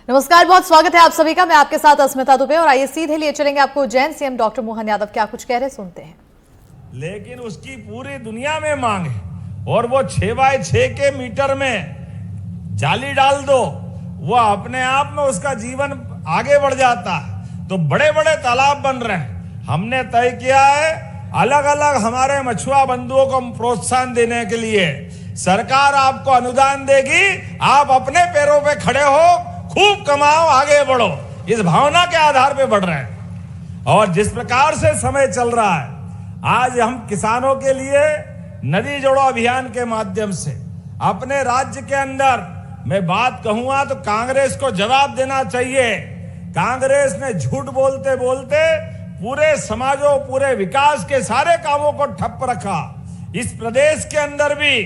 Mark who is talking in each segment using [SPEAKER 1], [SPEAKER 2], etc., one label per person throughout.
[SPEAKER 1] नमस्कार, बहुत स्वागत है आप सभी का। मैं आपके साथ अस्मिता दुबे और आइए सीधे लिए चलेंगे आपको उज्जैन। सीएम डॉक्टर मोहन यादव क्या कुछ कह रहे सुनते हैं।
[SPEAKER 2] लेकिन उसकी पूरी दुनिया में मांग है और वो 6x6 के मीटर में जाली डाल दो, वो अपने आप में उसका जीवन आगे बढ़ जाता है। तो बड़े बड़े तालाब बन रहे हैं। हमने तय किया है अलग अलग हमारे मछुआ बंधुओं को प्रोत्साहन देने के लिए सरकार आपको अनुदान देगी। आप अपने पैरों पे खड़े हो, खूब कमाओ, आगे बढ़ो, इस भावना के आधार पे बढ़ रहे हैं। और जिस प्रकार से समय चल रहा है, आज हम किसानों के लिए नदी जोड़ो अभियान के माध्यम से अपने राज्य के अंदर मैं बात कहूंगा तो कांग्रेस को जवाब देना चाहिए। कांग्रेस ने झूठ बोलते बोलते पूरे समाजों, पूरे विकास के सारे कामों को ठप रखा। इस प्रदेश के अंदर भी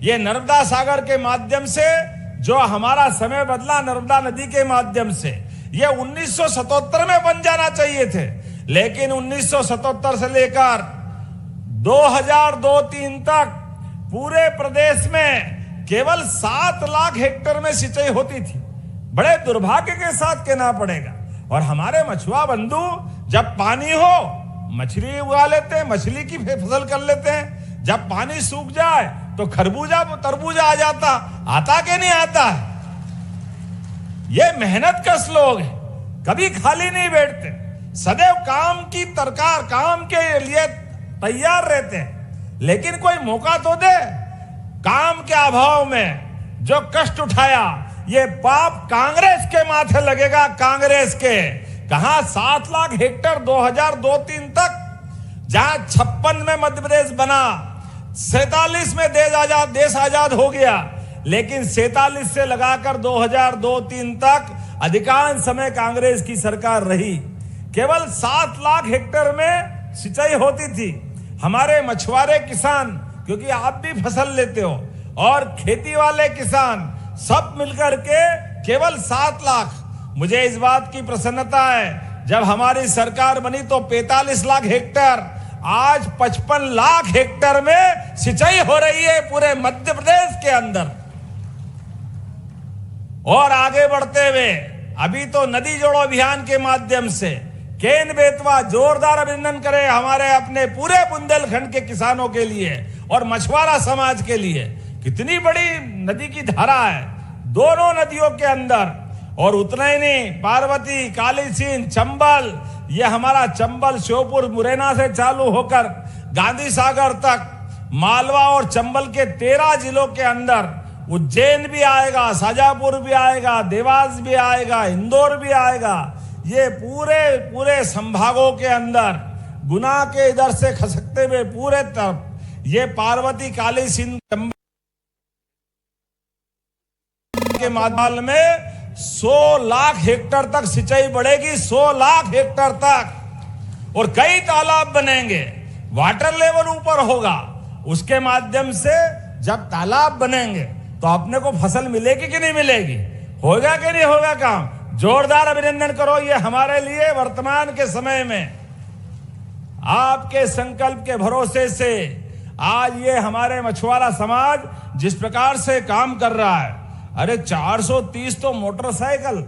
[SPEAKER 2] ये नर्मदा सागर के माध्यम से जो हमारा समय बदला, नर्मदा नदी के माध्यम से, ये 1977 में बन जाना चाहिए थे, लेकिन 1977 से लेकर 2002-03 तक पूरे प्रदेश में केवल 7 लाख हेक्टेयर में सिंचाई होती थी। बड़े दुर्भाग्य के साथ कहना पड़ेगा। और हमारे मछुआ बंधु जब पानी हो मछली उगा लेते हैं, मछली की फसल कर लेते हैं। जब पानी सूख जाए तो खरबूजा तरबूजा आ जाता, आता कि नहीं आता। ये मेहनत कश लोग हैं, कभी खाली नहीं बैठते, सदैव काम की तरकार, काम के लिए तैयार रहते हैं। लेकिन कोई मौका तो दे। काम के अभाव में जो कष्ट उठाया, ये पाप कांग्रेस के माथे लगेगा। कांग्रेस के कहां 7 लाख हेक्टेयर 2002-03 तक, जहां 56 में मध्य प्रदेश बना, 47 में देश आजाद हो गया, लेकिन 47 से लगाकर 2002-03 तक अधिकांश समय कांग्रेस की सरकार रही। केवल 7 लाख हेक्टेयर में सिंचाई होती थी। हमारे मछुआरे किसान, क्योंकि आप भी फसल लेते हो, और खेती वाले किसान सब मिलकर के केवल 7 लाख। मुझे इस बात की प्रसन्नता है, जब हमारी सरकार बनी तो 45 लाख हेक्टेयर, आज 55 लाख हेक्टेयर में सिंचाई हो रही है पूरे मध्य प्रदेश के अंदर। और आगे बढ़ते हुए अभी तो नदी जोड़ो अभियान के माध्यम से केन बेतवा जोरदार अभिनंदन करें हमारे अपने पूरे बुंदेलखंड के किसानों के लिए और मछुआरा समाज के लिए। कितनी बड़ी नदी की धारा है दोनों नदियों के अंदर। और उतना ही नहीं, पार्वती, काली सिंध, चंबल, ये हमारा चंबल, श्योपुर, मुरैना से चालू होकर गांधी सागर तक, मालवा और चंबल के 13 जिलों के अंदर उज्जैन भी आएगा, शाजापुर भी आएगा, देवास भी आएगा, इंदौर भी आएगा। ये पूरे संभागों के अंदर गुना के इधर से खसकते हुए पूरे तरफ ये पार्वती, काली सिंध, चंबल के माध्यम में 100 लाख हेक्टेयर तक सिंचाई बढ़ेगी। 100 लाख हेक्टेयर तक। और कई तालाब बनेंगे, वाटर लेवल ऊपर होगा। उसके माध्यम से जब तालाब बनेंगे तो अपने को फसल मिलेगी कि नहीं मिलेगी, होगा कि नहीं होगा काम। जोरदार अभिनंदन करो। ये हमारे लिए वर्तमान के समय में आपके संकल्प के भरोसे से आज ये हमारे मछुआरा समाज जिस प्रकार से काम कर रहा है। अरे 430 तो मोटरसाइकिल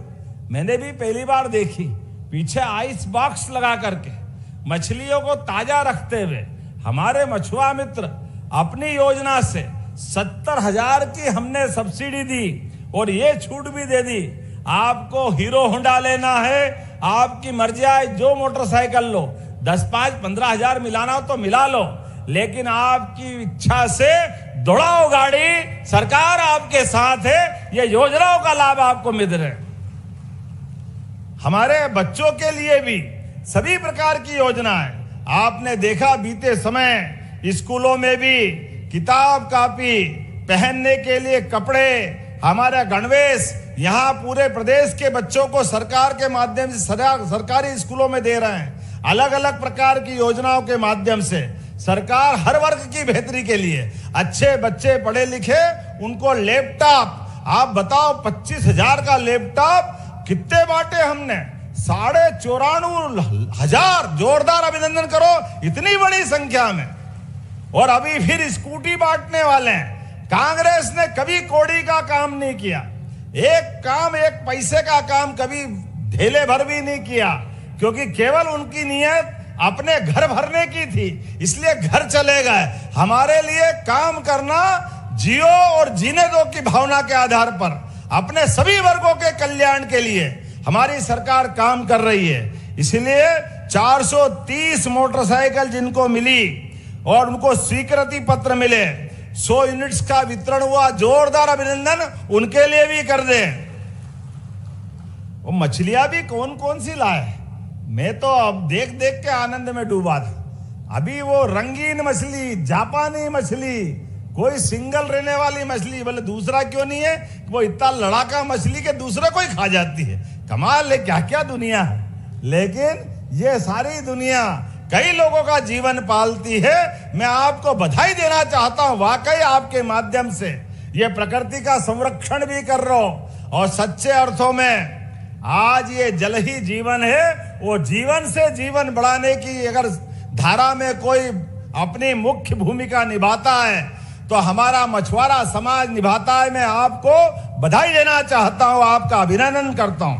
[SPEAKER 2] मैंने भी पहली बार देखी, पीछे आइस बॉक्स लगा करके मछलियों को ताजा रखते हुए हमारे मछुआ मित्र अपनी योजना से 70,000 की हमने सब्सिडी दी और ये छूट भी दे दी। आपको हीरो होंडा लेना है, आपकी मर्जी आए, जो मोटरसाइकिल लो, 10, 5, 15,000 मिलाना हो तो मिला लो, लेकिन आपकी इच्छा से दौड़ाओ गाड़ी, सरकार आपके साथ है। ये योजनाओं का लाभ आपको मिल रहा है। हमारे बच्चों के लिए भी सभी प्रकार की योजना है। आपने देखा बीते समय स्कूलों में भी किताब कापी, पहनने के लिए कपड़े, हमारा गणवेश, यहाँ पूरे प्रदेश के बच्चों को सरकार के माध्यम से सरकारी स्कूलों में दे रहे हैं। अलग अलग प्रकार की योजनाओं के माध्यम से सरकार हर वर्ग की बेहतरी के लिए, अच्छे बच्चे पढ़े लिखे, उनको लैपटॉप, आप बताओ 25,000 का लैपटॉप कितने बांटे हमने, 94,500। जोरदार अभिनंदन करो इतनी बड़ी संख्या में। और अभी फिर स्कूटी बांटने वाले हैं। कांग्रेस ने कभी कौड़ी का काम नहीं किया। एक काम, एक पैसे का काम कभी ढेले भर भी नहीं किया, क्योंकि केवल उनकी नीयत अपने घर भरने की थी, इसलिए घर चले गए। हमारे लिए काम करना जियो और जीने दो की भावना के आधार पर अपने सभी वर्गों के कल्याण के लिए हमारी सरकार काम कर रही है। इसलिए 430 मोटरसाइकिल जिनको मिली और उनको स्वीकृति पत्र मिले, 100 यूनिट्स का वितरण हुआ, जोरदार अभिनंदन उनके लिए भी कर दें। वो मछलियां भी कौन कौन सी लाए, मैं तो अब देख देख के आनंद में डूबा था। अभी वो रंगीन मछली, जापानी मछली, कोई सिंगल रहने वाली मछली, बोले दूसरा क्यों नहीं है, वो इतना लड़ाका मछली के दूसरे को ही खा जाती है। कमाल है, क्या क्या दुनिया है। लेकिन ये सारी दुनिया कई लोगों का जीवन पालती है। मैं आपको बधाई देना चाहता हूं, वाकई आपके माध्यम से ये प्रकृति का संरक्षण भी कर रहे हो, और सच्चे अर्थों में आज ये जल ही जीवन है। वो जीवन से जीवन बढ़ाने की अगर धारा में कोई अपनी मुख्य भूमिका निभाता है तो हमारा मछुआरा समाज निभाता है। मैं आपको बधाई देना चाहता हूं, आपका अभिनंदन करता हूं।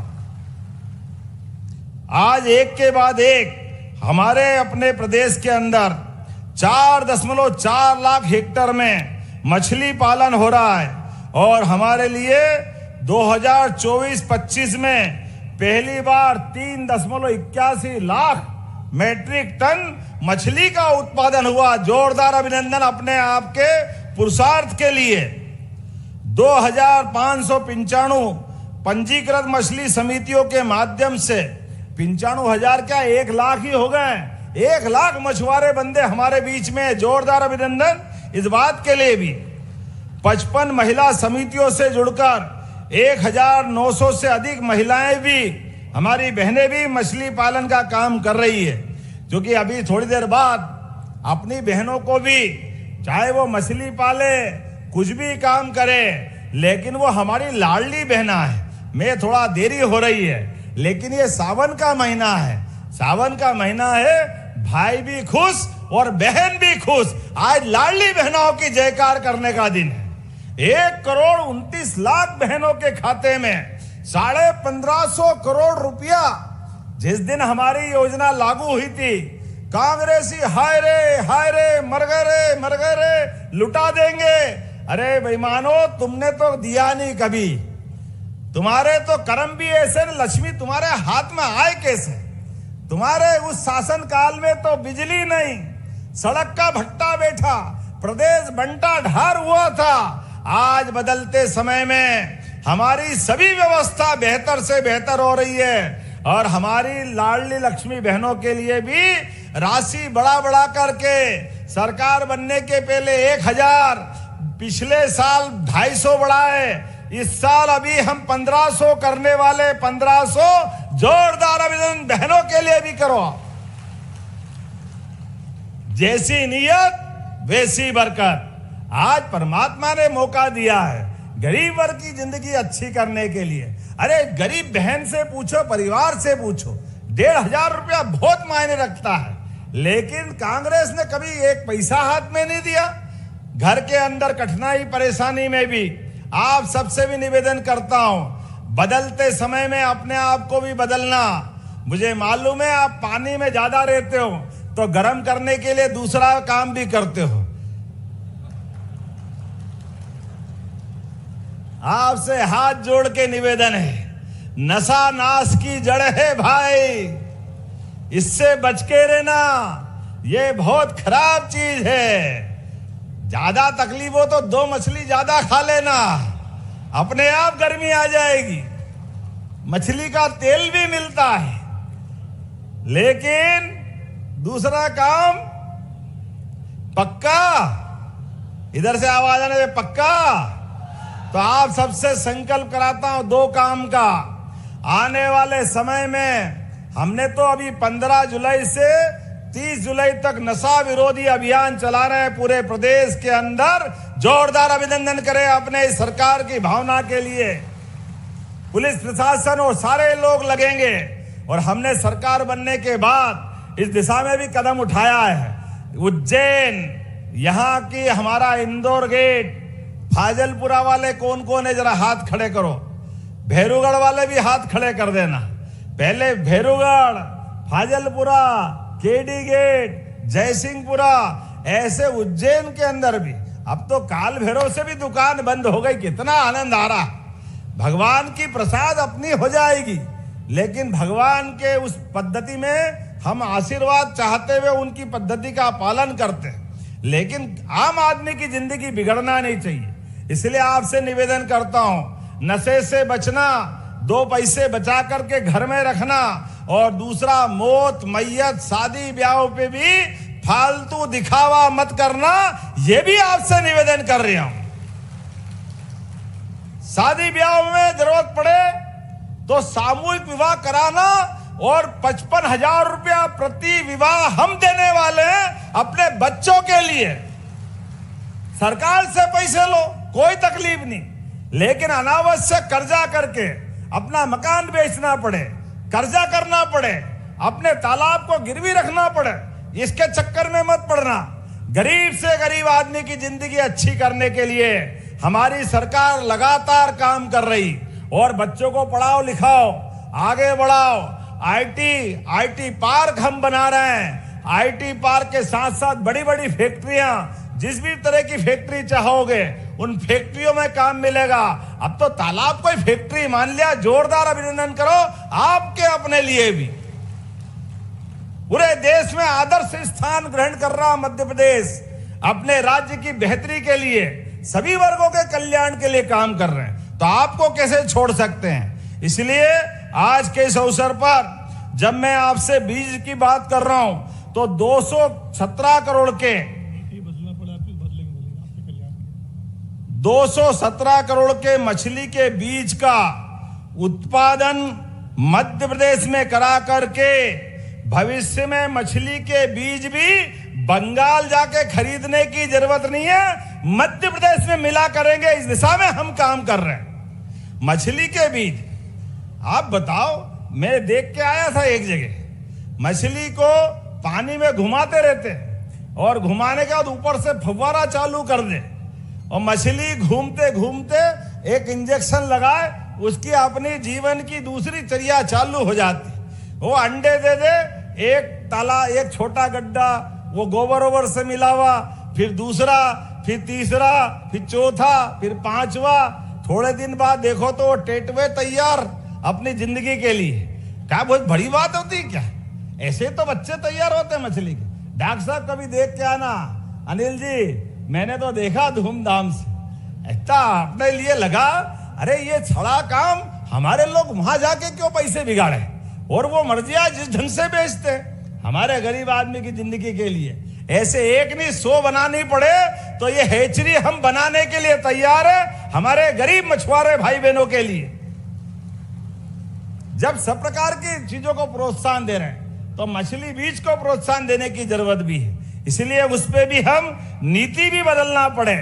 [SPEAKER 2] आज एक के बाद एक हमारे अपने प्रदेश के अंदर 4.4 लाख हेक्टेयर में मछली पालन हो रहा है, और हमारे लिए 2024-25 में पहली बार 3.81 लाख मैट्रिक टन मछली का उत्पादन हुआ। जोरदार अभिनंदन अपने आपके पुरुषार्थ के लिए। 2595 पंजीकृत मछली समितियों के माध्यम से 95,000 क्या 1 लाख ही हो गए। 1 लाख मछुआरे बंदे हमारे बीच में, जोरदार अभिनंदन इस बात के लिए भी। 55 महिला समितियों से जुड़कर 1900 से अधिक महिलाएं भी, हमारी बहनें भी मछली पालन का काम कर रही है। क्योंकि अभी थोड़ी देर बाद अपनी बहनों को भी, चाहे वो मछली पाले, कुछ भी काम करे, लेकिन वो हमारी लाडली बहना है। मैं थोड़ा देरी हो रही है, लेकिन ये सावन का महीना है। सावन का महीना है, भाई भी खुश और बहन भी खुश। आज लाडली बहनों की जयकार करने का दिन है। 1,29,00,000 बहनों के खाते में 1,550 करोड़ रुपया जिस दिन हमारी योजना लागू हुई थी, कांग्रेसी हाय रे मर गए रे लुटा देंगे। अरे बेईमानो, तुमने तो दिया नहीं कभी। तुम्हारे तो कर्म भी ऐसे, लक्ष्मी तुम्हारे हाथ में आए कैसे। तुम्हारे उस शासन काल में तो बिजली नहीं, सड़क का भट्टा बैठा, प्रदेश बंटा ढार हुआ था। आज बदलते समय में हमारी सभी व्यवस्था बेहतर से बेहतर हो रही है, और हमारी लाडली लक्ष्मी बहनों के लिए भी राशि बढ़ा करके सरकार बनने के पहले 1,000, पिछले साल 250 बढ़ाए, इस साल अभी हम 1500 करने वाले। 1500 जोरदार अभिनंदन बहनों के लिए भी करो। जैसी नीयत वैसी बरकत। आज परमात्मा ने मौका दिया है गरीब वर्ग की जिंदगी अच्छी करने के लिए। अरे गरीब बहन से पूछो, परिवार से पूछो, 1,500 रुपया बहुत मायने रखता है। लेकिन कांग्रेस ने कभी एक पैसा हाथ में नहीं दिया। घर के अंदर कठिनाई परेशानी में भी आप सबसे भी निवेदन करता हूं, बदलते समय में अपने आप को भी बदलना। मुझे मालूम है आप पानी में ज्यादा रहते हो, तो गर्म करने के लिए दूसरा काम भी करते हो। आपसे हाथ जोड़ के निवेदन है, नशा नाश की जड़ है भाई, इससे बच के रहना। ये बहुत खराब चीज है। ज्यादा तकलीफ हो तो 2 मछली ज्यादा खा लेना, अपने आप गर्मी आ जाएगी। मछली का तेल भी मिलता है, लेकिन दूसरा काम पक्का। इधर से आवाज आने दे, पक्का। तो आप सबसे संकल्प कराता हूं 2 काम का। आने वाले समय में हमने तो अभी 15 जुलाई से 30 जुलाई तक नशा विरोधी अभियान चला रहे हैं पूरे प्रदेश के अंदर। जोरदार अभिनंदन करें अपने इस सरकार की भावना के लिए। पुलिस प्रशासन और सारे लोग लगेंगे, और हमने सरकार बनने के बाद इस दिशा में भी कदम उठाया है। उज्जैन, यहाँ की हमारा इंदौर गेट, फाजलपुरा वाले कौन कौन है, जरा हाथ खड़े करो। भैरूगढ़ वाले भी हाथ खड़े कर देना। पहले भैरूगढ़, फाजलपुरा, केडी गेट, जयसिंहपुरा, ऐसे उज्जैन के अंदर भी अब तो काल भैरव से भी दुकान बंद हो गई। कितना आनंद आ रहा। भगवान की प्रसाद अपनी हो जाएगी, लेकिन भगवान के उस पद्धति में हम आशीर्वाद चाहते हुए उनकी पद्धति का पालन करते हैं, लेकिन आम आदमी की जिंदगी बिगड़ना नहीं चाहिए। इसलिए आपसे निवेदन करता हूं, नशे से बचना, 2 पैसे बचा करके घर में रखना, और दूसरा मौत, मैयत, शादी ब्याह पे भी फालतू दिखावा मत करना, यह भी आपसे निवेदन कर रहा हूं। शादी ब्याह में जरूरत पड़े तो सामूहिक विवाह कराना, और 55,000 रुपया प्रति विवाह हम देने वाले हैं अपने बच्चों के लिए। सरकार से पैसे लो, कोई तकलीफ नहीं, लेकिन अनावश्यक कर्जा करके अपना मकान बेचना पड़े, कर्जा करना पड़े, अपने तालाब को गिरवी रखना पड़े, इसके चक्कर में मत पड़ना। गरीब से गरीब आदमी की जिंदगी अच्छी करने के लिए हमारी सरकार लगातार काम कर रही, और बच्चों को पढ़ाओ लिखाओ, आगे बढ़ाओ। आईटी पार्क हम बना रहे हैं। आईटी पार्क के साथ साथ बड़ी बड़ी फैक्ट्रियां, जिस भी तरह की फैक्ट्री चाहोगे उन फैक्ट्रियों में काम मिलेगा। अब तो तालाब कोई फैक्ट्री मान लिया, जोरदार अभिनंदन करो आपके अपने लिए भी। पूरे देश में आदर्श स्थान ग्रहण कर रहा मध्य प्रदेश अपने राज्य की बेहतरी के लिए, सभी वर्गों के कल्याण के लिए काम कर रहे हैं, तो आपको कैसे छोड़ सकते हैं। इसलिए आज के इस अवसर पर जब मैं आपसे बीज की बात कर रहा हूं, तो 217 करोड़ के 217 करोड़ के मछली के बीज का उत्पादन मध्य प्रदेश में करा करके भविष्य में मछली के बीज भी बंगाल जाके खरीदने की जरूरत नहीं है, मध्य प्रदेश में मिला करेंगे। इस दिशा में हम काम कर रहे हैं। मछली के बीज आप बताओ, मैं देख के आया था एक जगह, मछली को पानी में घुमाते रहते, और घुमाने के बाद ऊपर से फव्वारा चालू कर दे, और मछली घूमते घूमते एक इंजेक्शन लगाए, उसकी अपनी जीवन की दूसरी चर्या चालू हो जाती। वो अंडे दे दे, एक छोटा गड्ढा वो गोबर ओबर से मिला हुआ, फिर दूसरा, फिर तीसरा, फिर चौथा, फिर 5वां। थोड़े दिन बाद देखो तो वो टेटवे तैयार अपनी जिंदगी के लिए। क्या बहुत बड़ी बात होती क्या? ऐसे तो बच्चे तैयार होते हैं मछली के। डॉक्टर साहब कभी देख के आना। अनिल जी, मैंने तो देखा धूमधाम से, इतना अपने लिए लगा, अरे ये छड़ा काम हमारे लोग वहां जाके क्यों पैसे बिगाड़े, और वो मर्जियां जिस ढंग से बेचते हमारे गरीब आदमी की जिंदगी के लिए। ऐसे एक नहीं 100 बनानी पड़े तो ये हैचरी हम बनाने के लिए तैयार है, हमारे गरीब मछुआरे भाई बहनों के लिए। जब सब प्रकार की चीजों को प्रोत्साहन दे रहे हैं, तो मछली बीज को प्रोत्साहन देने की जरूरत भी है। इसलिए उस पर भी हम नीति भी बदलना पड़े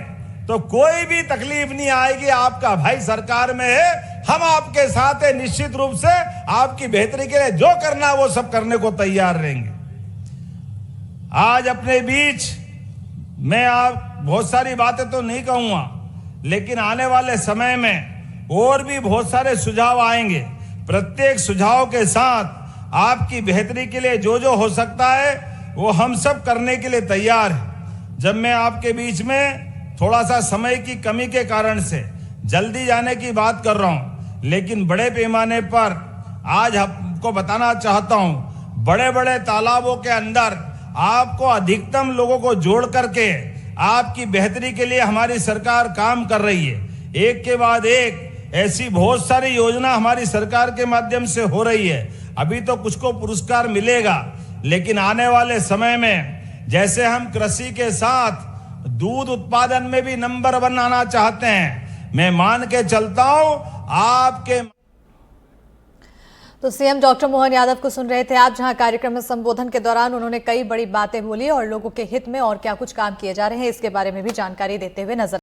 [SPEAKER 2] तो कोई भी तकलीफ नहीं आएगी। आपका भाई सरकार में है, हम आपके साथ है, निश्चित रूप से आपकी बेहतरी के लिए जो करना वो सब करने को तैयार रहेंगे। आज अपने बीच मैं आप बहुत सारी बातें तो नहीं कहूंगा, लेकिन आने वाले समय में और भी बहुत सारे सुझाव आएंगे। प्रत्येक सुझाव के साथ आपकी बेहतरी के लिए जो जो हो सकता है वो हम सब करने के लिए तैयार हैं। जब मैं आपके बीच में थोड़ा सा समय की कमी के कारण से जल्दी जाने की बात कर रहा हूं, लेकिन बड़े पैमाने पर आज आपको बताना चाहता हूं, बड़े बड़े तालाबों के अंदर आपको अधिकतम लोगों को जोड़ करके आपकी बेहतरी के लिए हमारी सरकार काम कर रही है। एक के बाद एक ऐसी बहुत सारी योजना हमारी सरकार के माध्यम से हो रही है। अभी तो कुछ को पुरस्कार मिलेगा, लेकिन आने वाले समय में जैसे हम कृषि के साथ दूध उत्पादन में भी नंबर 1 आना चाहते हैं, मैं मान के चलता हूं आपके।
[SPEAKER 1] तो सीएम डॉक्टर मोहन यादव को सुन रहे थे आप, जहां कार्यक्रम में संबोधन के दौरान उन्होंने कई बड़ी बातें बोली और लोगों के हित में और क्या कुछ काम किए जा रहे हैं इसके बारे में भी जानकारी देते हुए नजर